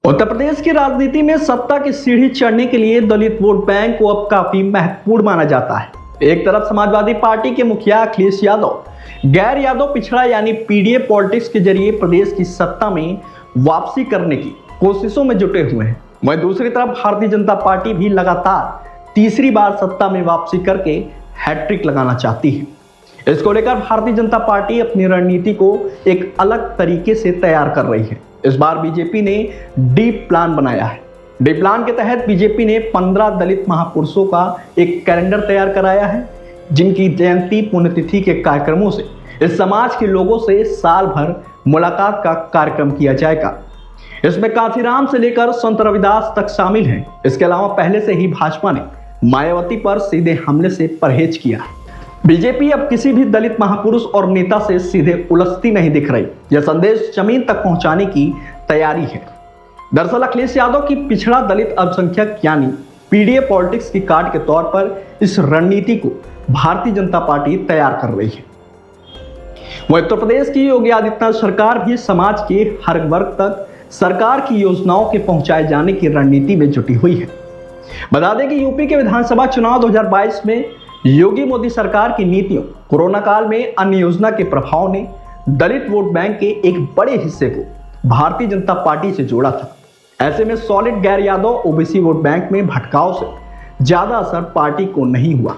उत्तर प्रदेश की राजनीति में सत्ता की सीढ़ी चढ़ने के लिए दलित वोट बैंक को अब काफी महत्वपूर्ण माना जाता है। एक तरफ समाजवादी पार्टी के मुखिया अखिलेश यादव गैर यादव पिछड़ा यानी पीडीए पॉलिटिक्स के जरिए प्रदेश की सत्ता में वापसी करने की कोशिशों में जुटे हुए हैं, वहीं दूसरी तरफ भारतीय जनता पार्टी भी लगातार तीसरी बार सत्ता में वापसी करके हैट्रिक लगाना चाहती है। इसको लेकर भारतीय जनता पार्टी अपनी रणनीति को एक अलग तरीके से तैयार कर रही है। इस बार बीजेपी ने डी प्लान बनाया है। डी प्लान के तहत बीजेपी ने 15 दलित महापुरुषों का एक कैलेंडर तैयार कराया है, जिनकी जयंती पुण्यतिथि के कार्यक्रमों से इस समाज के लोगों से साल भर मुलाकात का कार्यक्रम किया जाएगा। इसमें कांशीराम से लेकर संत रविदास तक शामिल हैं। इसके अलावा पहले से ही भाजपा ने मायावती पर सीधे हमले से परहेज किया है। बीजेपी अब किसी भी दलित महापुरुष और नेता से सीधे उलझती नहीं दिख रही। यह संदेश जमीन तक पहुंचाने की तैयारी है। दरअसल अखिलेश यादव की पिछड़ा दलित अल्पसंख्यक यानी पीडीए पॉलिटिक्स की कार्ड के तौर पर इस रणनीति को भारतीय जनता पार्टी तैयार कर रही है। वहीं उत्तर प्रदेश की योगी आदित्यनाथ सरकार भी समाज के हर वर्ग तक सरकार की योजनाओं के पहुंचाए जाने की रणनीति में जुटी हुई है। बता दें कि यूपी के विधानसभा चुनाव 2022 में योगी मोदी सरकार की नीतियों, कोरोना काल में अन्य योजना के प्रभाव ने दलित वोट बैंक के एक बड़े हिस्से को भारतीय जनता पार्टी से जोड़ा था। ऐसे में सॉलिड गैर यादव ओबीसी वोट बैंक में भटकाव से ज्यादा असर पार्टी को नहीं हुआ।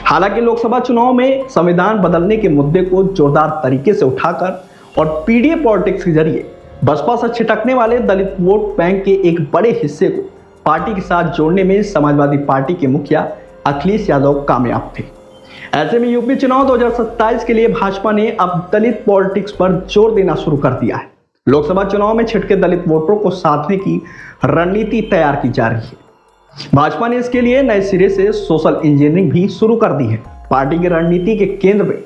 हालांकि लोकसभा चुनाव में संविधान बदलने के मुद्दे को जोरदार तरीके से उठाकर और पीडीए पॉलिटिक्स के जरिए बसपा से छिटकने वाले दलित वोट बैंक के एक बड़े हिस्से को पार्टी के साथ जोड़ने में समाजवादी पार्टी के मुखिया अखिलेश यादव कामयाब थे। ऐसे में यूपी चुनाव 2027 के लिए भाजपा ने अब दलित पॉलिटिक्स पर जोर देना शुरू कर दिया है। लोकसभा चुनाव में छिटके दलित वोटरों को साधने की रणनीति तैयार की जा रही है। भाजपा ने इसके लिए नए सिरे से सोशल इंजीनियरिंग भी शुरू कर दी है। पार्टी की रणनीति के केंद्र में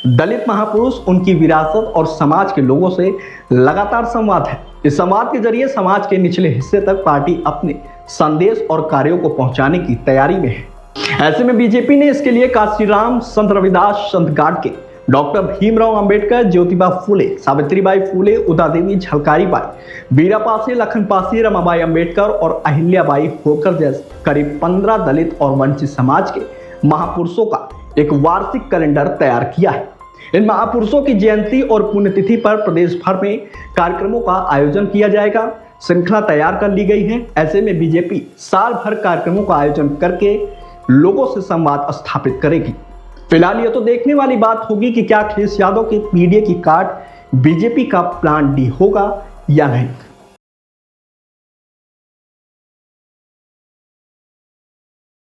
दलित महापुरुष, उनकी विरासत और समाज के लोगों से लगातार संवाद है। इस संवाद के जरिए समाज के निचले हिस्से तक पार्टी अपने संदेश और कार्यों को पहुंचाने की तैयारी में है। ऐसे में बीजेपी ने इसके लिए कांशीराम, संत रविदास, संत गाडगे, डॉक्टर भीमराव अंबेडकर, ज्योतिबा फूले, सावित्रीबाई फूले, उदा देवी, झलकारी बाई, बीरा पासी, लखन पासी, रमाबाई अंबेडकर और अहिल्याबाई होलकर जैसे करीब 15 दलित और वंचित समाज के महापुरुषों का एक वार्षिक कैलेंडर तैयार किया है। इन महापुरुषों की जयंती और पुण्यतिथि पर प्रदेश भर में कार्यक्रमों का आयोजन किया जाएगा। श्रृंखला तैयार कर ली गई है। ऐसे में बीजेपी साल भर कार्यक्रमों का आयोजन करके लोगों से संवाद स्थापित करेगी। फिलहाल यह तो देखने वाली बात होगी कि क्या अखिलेश यादव के पीडीए की कार्ड बीजेपी का प्लान डी होगा या नहीं।